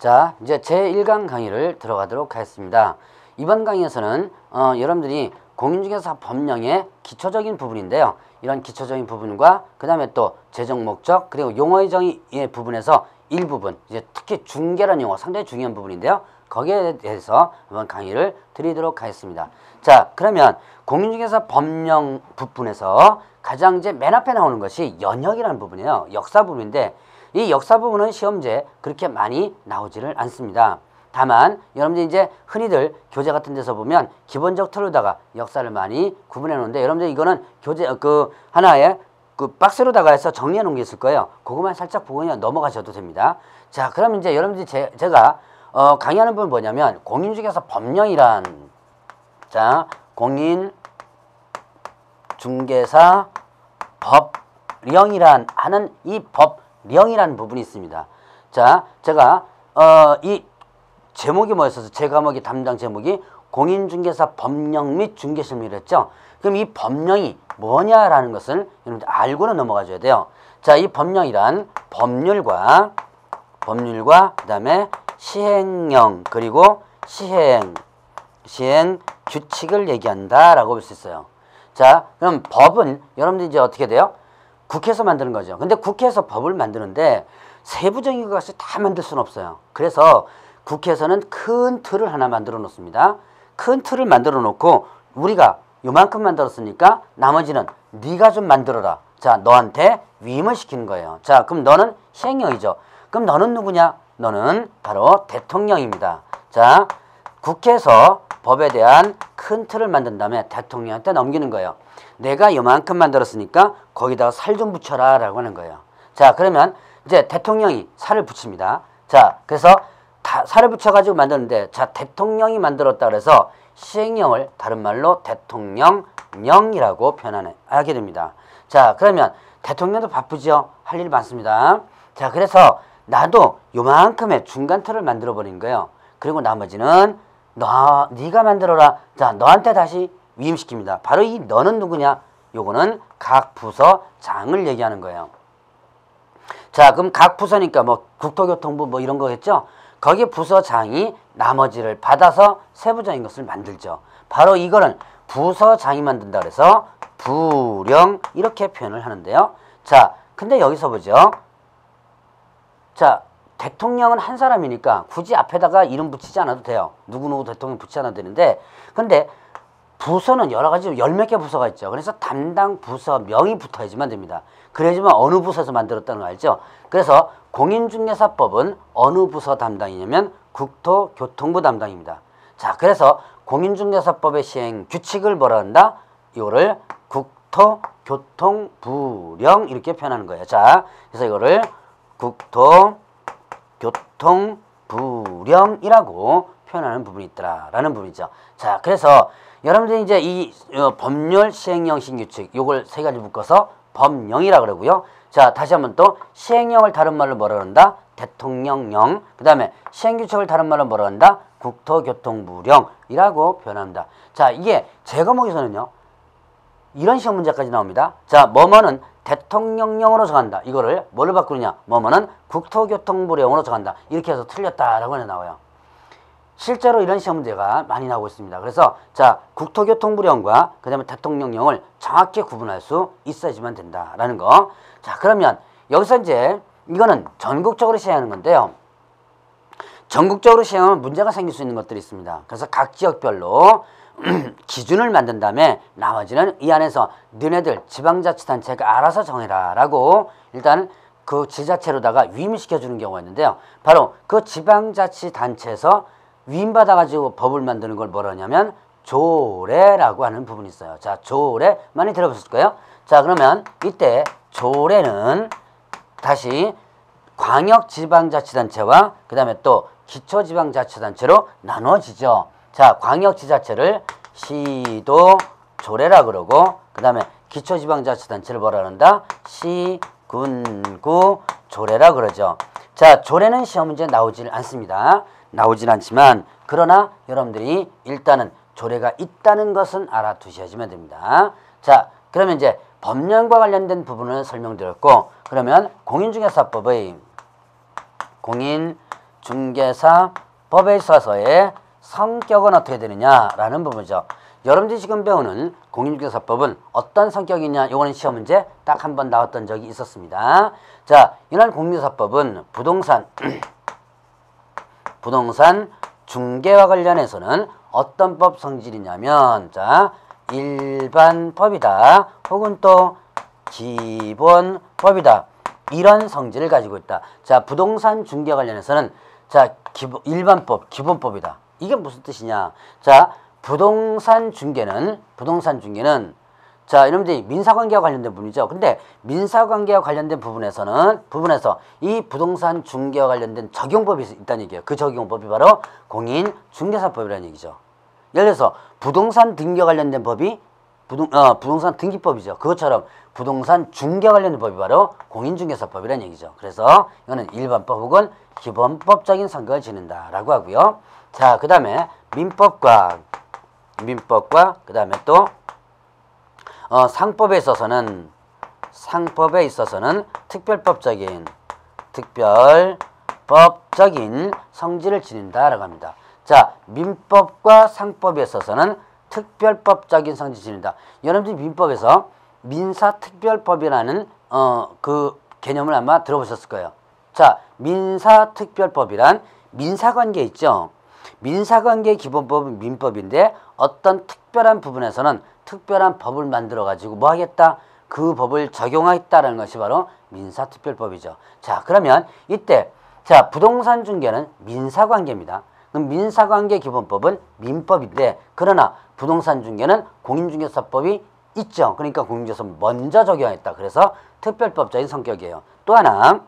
자, 이제 제1강 강의를 들어가도록 하겠습니다. 이번 강의에서는 여러분들이 공인중개사 법령의 기초적인 부분인데요. 이런 기초적인 부분과 그 다음에 또 재정 목적 그리고 용어의 정의의 부분에서 일부분, 이제 특히 중개라는 용어 상당히 중요한 부분인데요. 거기에 대해서 한번 강의를 드리도록 하겠습니다. 자, 그러면 공인중개사 법령 부분에서 가장 이제 맨 앞에 나오는 것이 연역이라는 부분이에요. 역사 부분인데 이 역사 부분은 시험지에 그렇게 많이 나오지를 않습니다. 다만 여러분들 이제 흔히들 교재 같은 데서 보면 기본적 틀로다가 역사를 많이 구분해 놓는데 여러분들 이거는 교재 하나의 박스로다가 해서 정리해 놓은 게 있을 거예요. 그것만 살짝 보고 그냥 넘어가셔도 됩니다. 자, 그럼 이제 여러분들이 제가 강의하는 부분 뭐냐면 공인중개사 법령이란 공인중개사 법령이란 하는 이 법령이라는 부분이 있습니다. 자, 제가 이 제목이 뭐였어서 제 과목이 담당 제목이 공인중개사 법령 및 중개실무를 했죠. 그럼 이 법령이 뭐냐라는 것을 여러분들 알고는 넘어가 줘야 돼요. 자, 이 법령이란 법률과 그 다음에 시행령 그리고 시행 규칙을 얘기한다라고 볼 수 있어요. 자, 그럼 법은 여러분들 이제 어떻게 돼요? 국회에서 만드는 거죠. 근데 국회에서 법을 만드는데 세부적인 것을 다 만들 수는 없어요. 그래서 국회에서는 큰 틀을 하나 만들어 놓습니다. 큰 틀을 만들어 놓고 우리가 요만큼 만들었으니까 나머지는 네가 좀 만들어라. 자, 너한테 위임을 시키는 거예요. 자, 그럼 너는 시행령이죠. 그럼 너는 누구냐? 너는 바로 대통령입니다. 자, 국회에서 법에 대한 큰 틀을 만든 다음에 대통령한테 넘기는 거예요. 내가 요만큼 만들었으니까 거기다가 살 좀 붙여라 라고 하는 거예요. 자, 그러면 이제 대통령이 살을 붙입니다. 자, 그래서 살을 붙여가지고 만드는데 자, 대통령이 만들었다 그래서 시행령을 다른 말로 대통령령이라고 표현하게 됩니다. 자, 그러면 대통령도 바쁘죠. 할 일 많습니다. 자, 그래서 나도 요만큼의 중간 틀을 만들어 버린 거예요. 그리고 나머지는 네가 만들어라. 자, 너한테 다시 위임시킵니다. 바로 이 너는 누구냐? 요거는 각 부서장을 얘기하는 거예요. 자, 그럼 각 부서니까 뭐 국토교통부 뭐 이런 거겠죠? 거기 부서장이 나머지를 받아서 세부적인 것을 만들죠. 바로 이거는 부서장이 만든다 그래서 부령 이렇게 표현을 하는데요. 자, 근데 여기서 보죠. 자, 대통령은 한 사람이니까 굳이 앞에다가 이름 붙이지 않아도 돼요. 누구누구 대통령 붙이지 않아도 되는데 근데 부서는 여러 가지 열 몇 개 부서가 있죠. 그래서 담당 부서명이 붙어야지만 됩니다. 그래야지만 어느 부서에서 만들었다는 거 알죠? 그래서 공인중개사법은 어느 부서 담당이냐면 국토교통부 담당입니다. 자, 그래서 공인중개사법의 시행 규칙을 뭐라 한다? 이거를 국토교통부령 이렇게 표현하는 거예요. 자, 그래서 이거를 국토교통부령이라고 표현하는 부분이 있더라라는 부분이죠. 자, 그래서 여러분들이 이제 이 법률 시행령 신규칙 요걸 세 가지 묶어서 법령이라 그러고요. 자, 다시 한번 또 시행령을 다른 말로 뭐라 그런다? 대통령령. 그 다음에 시행규칙을 다른 말로 뭐라 한다? 국토교통부령이라고 표현합니다. 자, 이게 제 과목에서는요. 이런 시험 문제까지 나옵니다. 자, 뭐뭐는 대통령령으로 정한다. 이거를 뭐를 바꾸느냐? 뭐뭐는 국토교통부령으로 정한다. 이렇게 해서 틀렸다라고 나와요. 실제로 이런 시험 문제가 많이 나오고 있습니다. 그래서 자, 국토교통부령과 그 다음에 대통령령을 정확히 구분할 수 있어야지만 된다라는 거. 자, 그러면 여기서 이제 이거는 전국적으로 시행하는 건데요. 전국적으로 시행하면 문제가 생길 수 있는 것들이 있습니다. 그래서 각 지역별로 기준을 만든 다음에 나머지는 이 안에서 너네들 지방자치단체가 알아서 정해라 라고 일단 그 지자체로다가 위임을 시켜주는 경우가 있는데요. 바로 그 지방자치단체에서 위임받아가지고 법을 만드는 걸 뭐라 하냐면 조례라고 하는 부분이 있어요. 자, 조례 많이 들어보셨을 거예요. 자, 그러면 이때 조례는 다시 광역지방자치단체와 그 다음에 또 기초지방자치단체로 나눠지죠. 자, 광역지자체를 시도조례라 그러고 그 다음에 기초지방자치단체를 뭐라 한다? 시군구조례라 그러죠. 자, 조례는 시험 문제에 나오질 않습니다. 나오진 않지만 그러나 여러분들이 일단은 조례가 있다는 것은 알아두셔야지만 됩니다. 자, 그러면 이제 법령과 관련된 부분을 설명드렸고 그러면 공인중개사법의 중개사법에 있어서의 성격은 어떻게 되느냐라는 부분이죠. 여러분들이 지금 배우는 공인중개사법은 어떤 성격이냐, 요거는 시험 문제 딱 한 번 나왔던 적이 있었습니다. 자, 이날 공인중개사법은 부동산 중개와 관련해서는 어떤 법 성질이냐면, 자, 일반법이다 혹은 또 기본법이다, 이런 성질을 가지고 있다. 자, 부동산 중개 관련해서는 자, 일반법, 기본법이다. 이게 무슨 뜻이냐? 자, 부동산 중개는 자, 여러분들이 민사관계와 관련된 부분이죠. 근데 민사관계와 관련된 부분에서 이 부동산 중개와 관련된 적용법이 있다는 얘기예요. 그 적용법이 바로 공인중개사법이라는 얘기죠. 예를 들어서 부동산 등기와 관련된 법이 부동산 등기법이죠. 그것처럼 부동산 중개 관련된 법이 바로 공인중개사법이라는 얘기죠. 그래서 이거는 일반법 혹은 기본법적인 성격을 지닌다라고 하고요. 자, 그 다음에 민법과 그 다음에 또 상법에 있어서는 특별법적인 성질을 지닌다라고 합니다. 자, 민법과 상법에 있어서는 특별법적인 성질을 지닌다. 여러분들이 민법에서 민사특별법이라는 그 개념을 아마 들어보셨을 거예요. 자, 민사특별법이란 민사관계 있죠. 민사관계 기본법은 민법인데 어떤 특별한 부분에서는 특별한 법을 만들어 가지고 뭐 하겠다? 그 법을 적용하겠다라는 것이 바로 민사특별법이죠. 자, 그러면 이때 자, 부동산 중개는 민사관계입니다. 그럼 민사관계 기본법은 민법인데, 그러나 부동산 중개는 공인중개사법이 있죠. 그러니까 공인중개사법 먼저 적용했다. 그래서 특별법적인 성격이에요. 또 하나,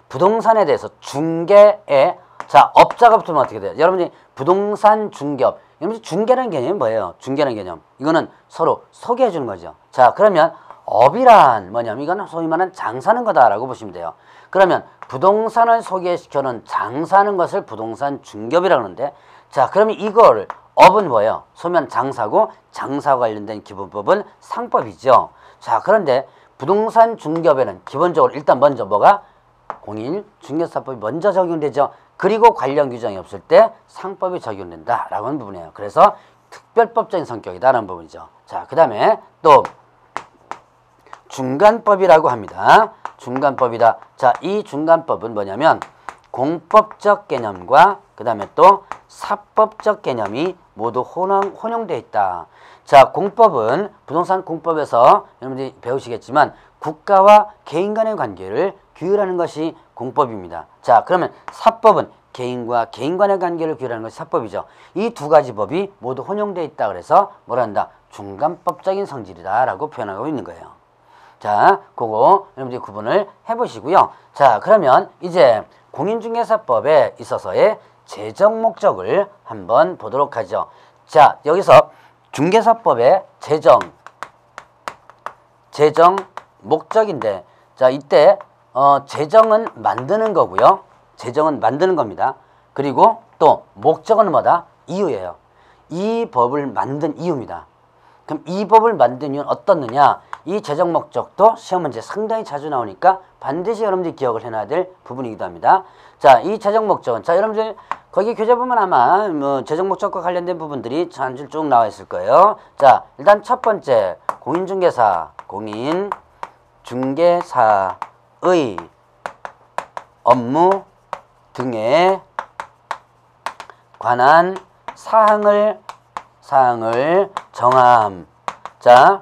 부동산에 대해서 중개에 자, 업자가 붙으면 어떻게 돼요? 여러분이 부동산 중개업, 여러분 중개라는 개념이 뭐예요? 중개라는 개념, 이거는 서로 소개해 주는 거죠. 자, 그러면 업이란 뭐냐면 이거는 소위 말하는 장사하는 거다라고 보시면 돼요. 그러면 부동산을 소개시켜놓은 장사하는 것을 부동산 중개업이라고 하는데, 자, 그러면 이걸 업은 뭐예요? 소위 말하는 장사고, 장사와 관련된 기본법은 상법이죠. 자, 그런데 부동산 중개업에는 기본적으로 일단 먼저 뭐가? 공인중개사법이 먼저 적용되죠. 그리고 관련 규정이 없을 때 상법이 적용된다라고 하는 부분이에요. 그래서 특별법적인 성격이다라는 부분이죠. 자, 그 다음에 또 중간법이라고 합니다. 중간법이다. 자, 이 중간법은 뭐냐면 공법적 개념과 그 다음에 또 사법적 개념이 모두 혼용되어 있다. 자, 공법은 부동산 공법에서 여러분들이 배우시겠지만 국가와 개인 간의 관계를 규율하는 것이 공법입니다. 자, 그러면 사법은 개인과 개인 간의 관계를 규율하는 것이 사법이죠. 이 두 가지 법이 모두 혼용되어 있다. 그래서 뭐라 한다? 중간법적인 성질이다 라고 표현하고 있는 거예요. 자, 그거 여러분들이 구분을 해보시고요. 자, 그러면 이제 공인중개사법에 있어서의 재정 목적을 한번 보도록 하죠. 자, 여기서 중개사법의 재정 목적인데, 자, 이때 재정은 만드는 거고요. 재정은 만드는 겁니다. 그리고 또 목적은 뭐다? 이유예요. 이 법을 만든 이유입니다. 그럼 이 법을 만든 이유는 어떻느냐? 이 재정 목적도 시험 문제 상당히 자주 나오니까 반드시 여러분들이 기억을 해놔야 될 부분이기도 합니다. 자, 이 재정 목적은, 자, 여러분들 거기 교재 보면 아마 뭐 재정 목적과 관련된 부분들이 한 줄 쭉 나와 있을 거예요. 자, 일단 첫 번째 공인중개사의 업무 등에 관한 사항을 정함. 자,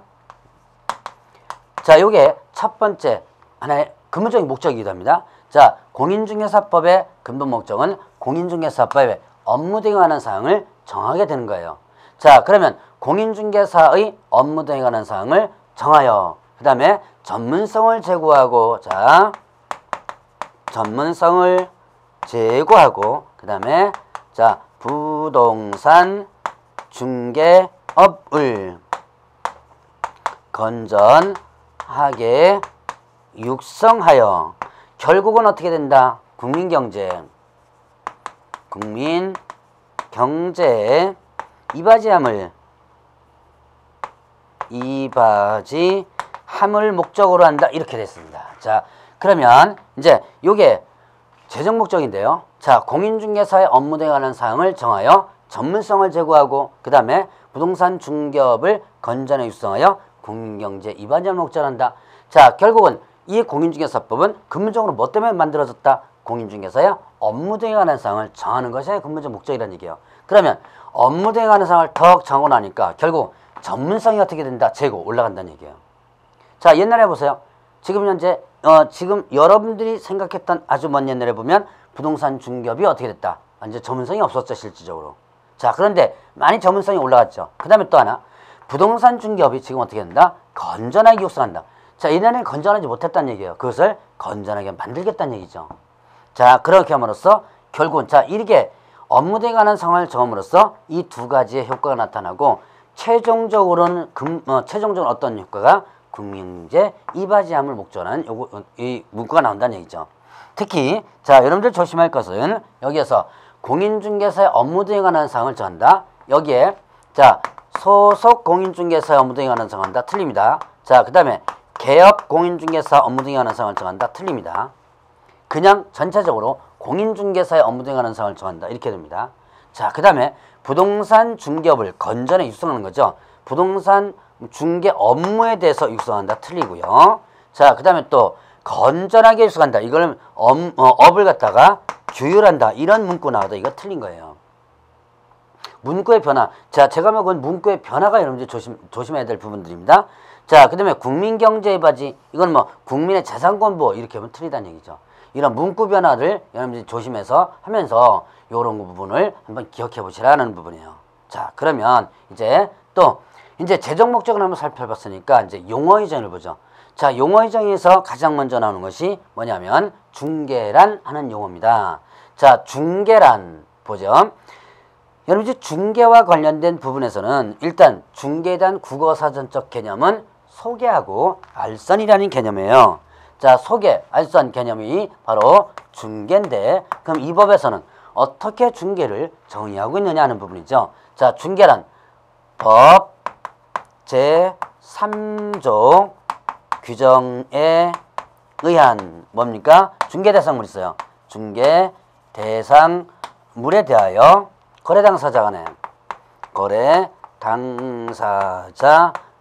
요게 첫 번째 하나의 근본적인 목적이기도 합니다. 자, 공인중개사법의 근본 목적은 공인중개사법의 업무 등에 관한 사항을 정하게 되는 거예요. 자, 그러면 공인중개사의 업무 등에 관한 사항을 정하여 그 다음에 전문성을 제고하고, 자, 전문성을 제고하고 그 다음에 자, 부동산 중개업을 건전하게 육성하여 결국은 어떻게 된다? 국민경제에 이바지함을 목적으로 한다. 이렇게 됐습니다. 자, 그러면 이제 요게 재정 목적인데요. 자, 공인중개사의 업무 등에 관한 사항을 정하여 전문성을 제고하고 그 다음에 부동산 중개업을 건전하게 육성하여 국민경제 이반전을 목전한다. 자, 결국은 이 공인중개사법은 근본적으로 뭐 때문에 만들어졌다? 공인중개사의 업무 등에 관한 사항을 정하는 것이 근본적 목적이라는 얘기예요. 그러면 업무 등에 관한 사항을 더 정하고 나니까 결국 전문성이 어떻게 된다? 제고 올라간다는 얘기예요. 자, 옛날에 보세요. 지금 현재 지금 여러분들이 생각했던 아주 먼 옛날에 보면 부동산 중개업이 어떻게 됐다? 완전 전문성이 없었죠, 실질적으로. 자, 그런데 많이 전문성이 올라갔죠. 그 다음에 또 하나, 부동산 중개업이 지금 어떻게 된다? 건전하게 육성한다. 자, 이전에는 건전하지 못했다는 얘기예요. 그것을 건전하게 만들겠다는 얘기죠. 자, 그렇게 함으로써 결국은 자, 이렇게 업무 등에 관한 상황을 정함으로써 이 두 가지의 효과가 나타나고 최종적으로는 최종적으로 어떤 효과가 국민경제 이바지함을 목전한 이 문구가 나온다는 얘기죠. 특히 자, 여러분들 조심할 것은 여기에서 공인중개사의 업무 등에 관한 사항을 정한다. 여기에 자, 소속 공인중개사의 업무 등에 관한 사항을 정한다. 틀립니다. 자, 그 다음에 개업 공인중개사 업무 등에 관한 사항을 정한다. 틀립니다. 그냥 전체적으로 공인중개사의 업무 등에 관한 사항을 정한다. 이렇게 됩니다. 자, 그 다음에 부동산 중개업을 건전하게 육성하는 거죠. 부동산 중개 업무에 대해서 육성한다. 틀리고요. 자, 그 다음에 또 건전하게 육성한다. 이걸 업을 갖다가 규율한다. 이런 문구 나와도 이거 틀린 거예요. 문구의 변화. 자, 제가 먹은 문구의 변화가 여러분들 조심해야 될 부분들입니다. 자, 그 다음에 국민경제의 바지. 이건 뭐 국민의 재산권 보호 이렇게 하면 틀리다는 얘기죠. 이런 문구 변화를 여러분들이 조심해서 하면서 이런 부분을 한번 기억해 보시라는 부분이에요. 자, 그러면 이제 또 이제 재정 목적을 한번 살펴봤으니까 이제 용어의 정의를 보죠. 자, 용어의 정의에서 가장 먼저 나오는 것이 뭐냐면 중개란 하는 용어입니다. 자, 중개란 보죠. 여러분 이제 중개와 관련된 부분에서는 일단 중개에 대한 국어사전적 개념은 소개하고 알선이라는 개념이에요. 자, 소개, 알선 개념이 바로 중개인데 그럼 이 법에서는 어떻게 중개를 정의하고 있느냐 하는 부분이죠. 자, 중개란 법 제3조 규정에 의한 뭡니까? 중개대상물이 있어요. 중개대상물에 대하여 거래당사자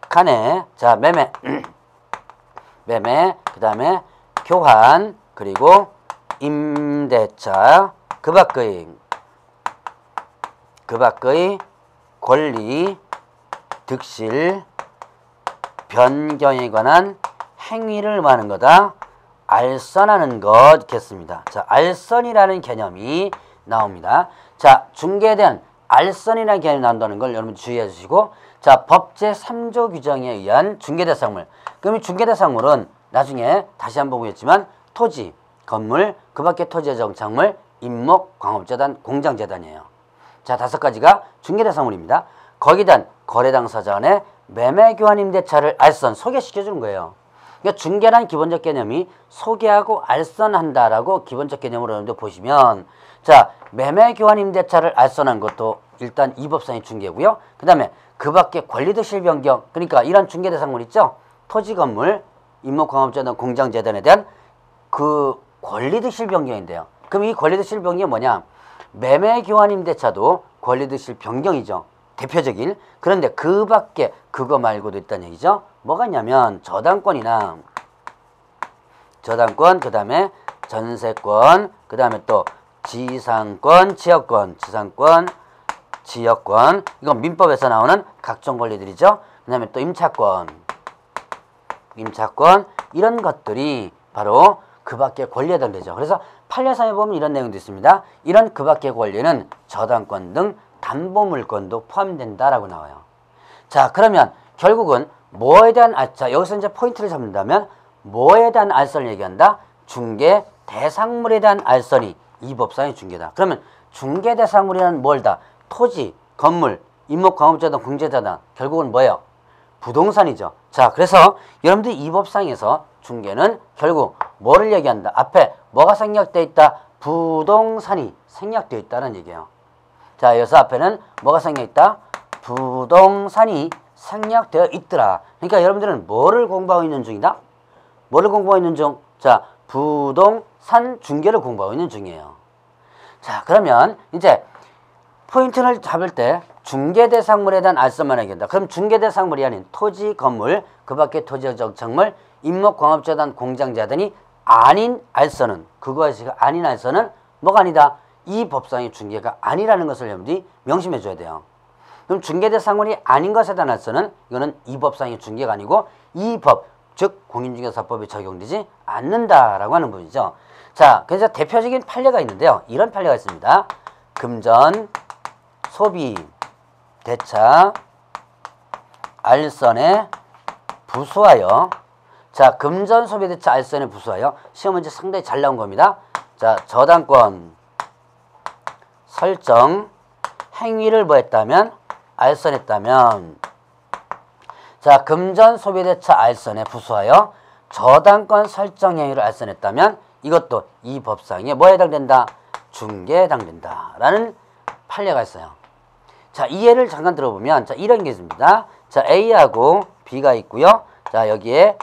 간에 자, 매매 그 다음에 교환 그리고 임대차 그 밖의 권리 득실 변경에 관한 행위를 말하는 거다. 알선하는 것겠습니다. 자, 알선이라는 개념이 나옵니다. 자, 중개에 대한 알선이라는 개념이 나온다는 걸 여러분 주의해 주시고, 자, 법 제3조 규정에 의한 중개대상물. 그럼 이 중개대상물은 나중에 다시 한번 보겠지만 토지, 건물, 그 밖에 토지의 정착물, 임목, 광업재단, 공장재단이에요. 자, 5가지가 중개대상물입니다. 거기에 대한 거래당사자 간의 매매 교환 임대차를 알선, 소개시켜주는 거예요. 그러니까 중개란 기본적 개념이 소개하고 알선한다라고 기본적 개념으로 여러분들 보시면, 자, 매매 교환 임대차를 알선한 것도 일단 이 법상의 중개고요. 그 다음에 그 밖에 권리득실 변경, 그러니까 이런 중개 대상물 있죠. 토지, 건물, 임목광업재단, 공장재단에 대한 그 권리득실 변경인데요. 그럼 이 권리득실 변경이 뭐냐? 매매 교환 임대차도 권리득실 변경이죠. 대표적인. 그런데 그 밖에 그거 말고도 있다는 얘기죠. 뭐가 있냐면 저당권이나 저당권, 그 다음에 전세권, 그 다음에 또 지상권, 지역권, 지상권, 지역권. 이건 민법에서 나오는 각종 권리들이죠. 그 다음에 또 임차권, 이런 것들이 바로 그 밖의 권리에 해당되죠. 그래서 판례상에 보면 이런 내용도 있습니다. 이런 그 밖의 권리는 저당권 등 담보물권도 포함된다라고 나와요. 자, 그러면 결국은 뭐에 대한 자, 여기서 이제 포인트를 잡는다면 뭐에 대한 알선을 얘기한다? 중개 대상물에 대한 알선이 이 법상의 중개다. 그러면 중개 대상물이란 뭘다? 토지, 건물, 임목광업재단, 공제재단, 결국은 뭐예요? 부동산이죠. 자, 그래서 여러분들이 이 법상에서 중개는 결국 뭐를 얘기한다? 앞에 뭐가 생략되어 있다? 부동산이 생략되어 있다는 얘기예요. 자, 여기서 앞에는 뭐가 생략되어 있다? 부동산이 생략되어 있더라. 그러니까 여러분들은 뭐를 공부하고 있는 중이다? 뭐를 공부하고 있는 중? 자, 부동산 중개를 공부하고 있는 중이에요. 자, 그러면 이제 포인트를 잡을 때 중개대상물에 대한 알선만 하게 된다. 그럼 중개대상물이 아닌 토지, 건물, 그 밖의 토지적 정물, 임목광업재단, 공장재단이 아닌 알선은, 그것이 아닌 알선은 뭐가 아니다? 이 법상의 중개가 아니라는 것을 여러분들이 명심해 줘야 돼요. 그럼 중개대상물이 아닌 것에 대한 알선은 이거는 이 법상의 중개가 아니고 이 법, 즉 공인중개사법에 적용되지 않는다라고 하는 부분이죠. 자, 그래서 대표적인 판례가 있는데요. 이런 판례가 있습니다. 금전, 소비, 대차, 알선에 부수하여, 자, 금전, 소비, 대차, 알선에 부수하여 시험 문제 상당히 잘 나온 겁니다. 자, 저당권 설정 행위를 뭐 했다면? 알선했다면, 자, 금전, 소비, 대차, 알선에 부수하여 저당권 설정 행위를 알선했다면 이것도 이 법상에 뭐에 해당된다? 중개에 해당된다 라는 판례가 있어요. 자, 이 예를 잠깐 들어보면, 자, 이런 게 있습니다. 자, A하고 B가 있고요. 자, 여기에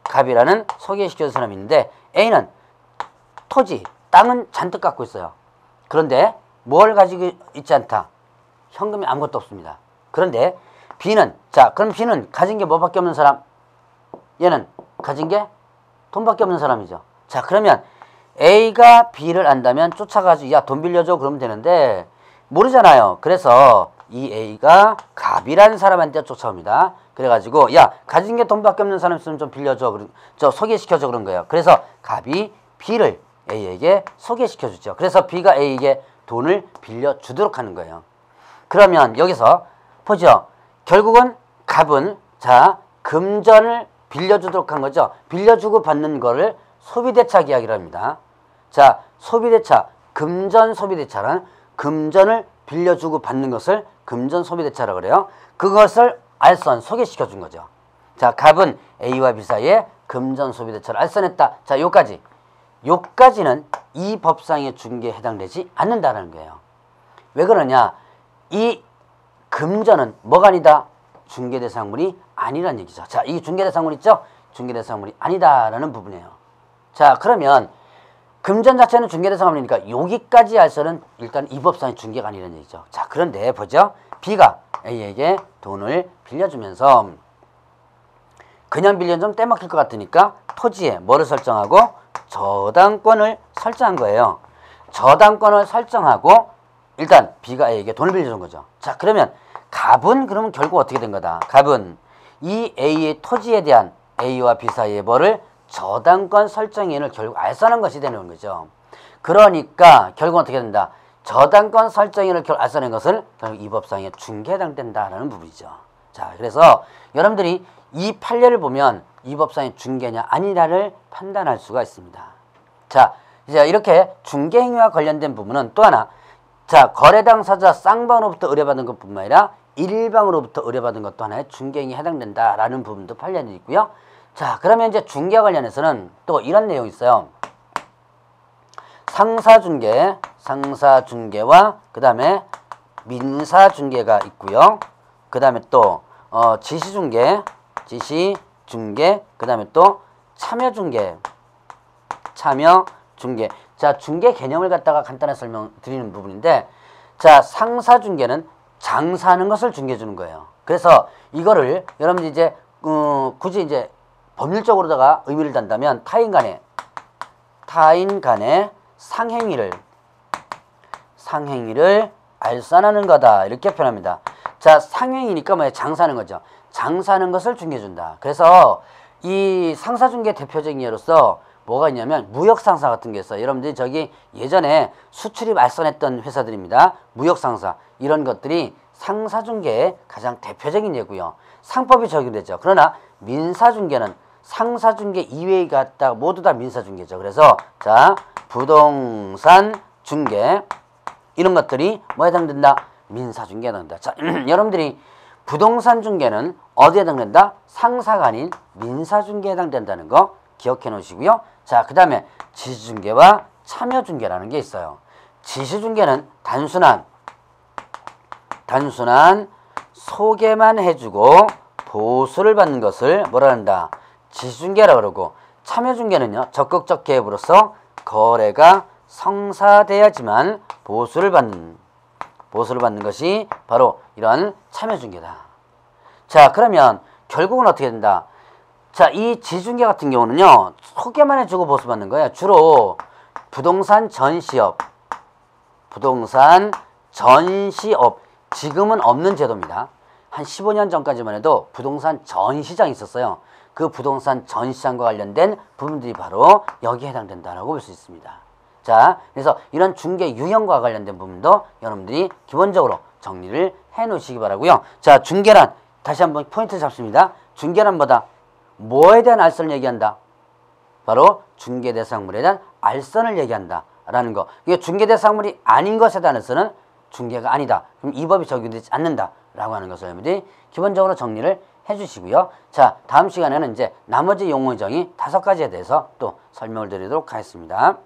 갑이라는 소개시켜준 사람이 있는데, A는 토지, 땅은 잔뜩 갖고 있어요. 그런데 뭘 가지고 있지 않다? 현금이 아무것도 없습니다. 그런데 B는, 자, 그럼 B는 가진 게 뭐밖에 없는 사람? 얘는 가진 게 돈밖에 없는 사람이죠. 자, 그러면 A가 B를 안다면 쫓아가지고 야, 돈 빌려줘 그러면 되는데 모르잖아요. 그래서 이 A가 갑이라는 사람한테 쫓아옵니다. 그래가지고 야, 가진 게 돈밖에 없는 사람 있으면 좀 빌려줘, 저 소개시켜줘 그런 거예요. 그래서 갑이 B를 A에게 소개시켜주죠. 그래서 B가 A에게 돈을 빌려주도록 하는 거예요. 그러면 여기서 보죠. 결국은 갑은, 자, 금전을 빌려주도록 한 거죠. 빌려주고 받는 거를 소비대차 계약이라 합니다. 자, 소비대차, 금전 소비대차란 금전을 빌려주고 받는 것을 금전 소비대차라고 그래요. 그것을 알선, 소개시켜 준 거죠. 자, 갑은 A와 B 사이에 금전 소비대차를 알선했다. 자, 요까지는 이 법상의 중개에 해당되지 않는다는 거예요. 왜 그러냐? 이 금전은 뭐가 아니다? 중개대상물이 아니란 얘기죠. 자, 이 중개대상물 있죠? 중개대상물이 아니다라는 부분이에요. 자, 그러면 금전 자체는 중개대상물이니까 여기까지 알선은 일단 이 법상의 중개가 아니라는 얘기죠. 자, 그런데 보죠. B가 A에게 돈을 빌려주면서 그냥 빌려주면 좀 떼먹힐 것 같으니까 토지에 뭐를 설정하고? 저당권을 설정한 거예요. 저당권을 설정하고 일단 B가 A에게 돈을 빌려준 거죠. 자, 그러면 갑은 그러면 결국 어떻게 된 거다? 갑은 이 A의 토지에 대한 A와 B 사이의 뭐를? 저당권 설정인을 결국 알선한 것이 되는 거죠. 그러니까 결국 어떻게 된다? 저당권 설정인을 결국 알선한 것을 결국 이 법상에 중개에 해당된다라는 부분이죠. 자, 그래서 여러분들이 이 판례를 보면 이 법상의 중개냐 아니냐를 판단할 수가 있습니다. 자, 이제 이렇게 중개행위와 관련된 부분은 또 하나, 자, 거래 당사자 쌍방으로부터 의뢰받은 것뿐만 아니라 일방으로부터 의뢰받은 것도 하나의 중개행위에 해당된다라는 부분도 판례는 있고요. 자, 그러면 이제 중개와 관련해서는 또 이런 내용이 있어요. 상사중개와 그 다음에 민사중개가 있고요. 그 다음에 또 지시중개, 그 다음에 또 참여중개. 자, 중개 개념을 갖다가 간단히 설명드리는 부분인데, 자, 상사중개는 장사하는 것을 중개해 주는 거예요. 그래서 이거를 여러분들이 이제 굳이 이제 법률적으로다가 의미를 단다면 타인 간의 상행위를 알선하는 거다 이렇게 표현합니다. 자, 상행이니까 뭐예요? 장사하는 거죠. 장사하는 것을 중개해 준다. 그래서 이 상사중개 대표적인 예로서 뭐가 있냐면 무역상사 같은 게 있어요. 여러분들이 저기 예전에 수출입 알선했던 회사들입니다. 무역상사 이런 것들이 상사중개의 가장 대표적인 예고요. 상법이 적용되죠. 그러나 민사중개는 상사중개 이외가 있다. 모두 다 민사중개죠. 그래서 자, 부동산 중개 이런 것들이 뭐에 해당된다? 민사중개에 해당된다. 자, 여러분들이 부동산 중개는 어디에 해당된다? 상사가 아닌 민사중개에 해당된다는 거 기억해 놓으시고요. 자, 그 다음에 지시중개와 참여중개라는 게 있어요. 지시중개는 단순한 소개만 해주고 보수를 받는 것을 뭐라 한다? 지시중개라고 그러고, 참여중개는요, 적극적 개입으로서 거래가 성사돼야지만 보수를 받는 것이 바로 이런 참여중개다. 자, 그러면 결국은 어떻게 된다? 자, 이 지중개 같은 경우는요, 소개만 해주고 보수받는 거예요. 주로 부동산 전시업, 지금은 없는 제도입니다. 한 15년 전까지만 해도 부동산 전시장이 있었어요. 그 부동산 전시장과 관련된 부분들이 바로 여기에 해당된다라고 볼 수 있습니다. 자, 그래서 이런 중개 유형과 관련된 부분도 여러분들이 기본적으로 정리를 해 놓으시기 바라고요. 자, 중개란 다시 한번 포인트 잡습니다. 중개란 뭐다? 뭐에 대한 알선을 얘기한다? 바로 중개대상물에 대한 알선을 얘기한다 라는 거. 이게 중개대상물이 아닌 것에 대한 알선은 중개가 아니다. 그럼 이 법이 적용되지 않는다 라고 하는 것을 여러분들이 기본적으로 정리를 해주시고요. 자, 다음 시간에는 이제 나머지 용어의 정의 5가지에 대해서 또 설명을 드리도록 하겠습니다.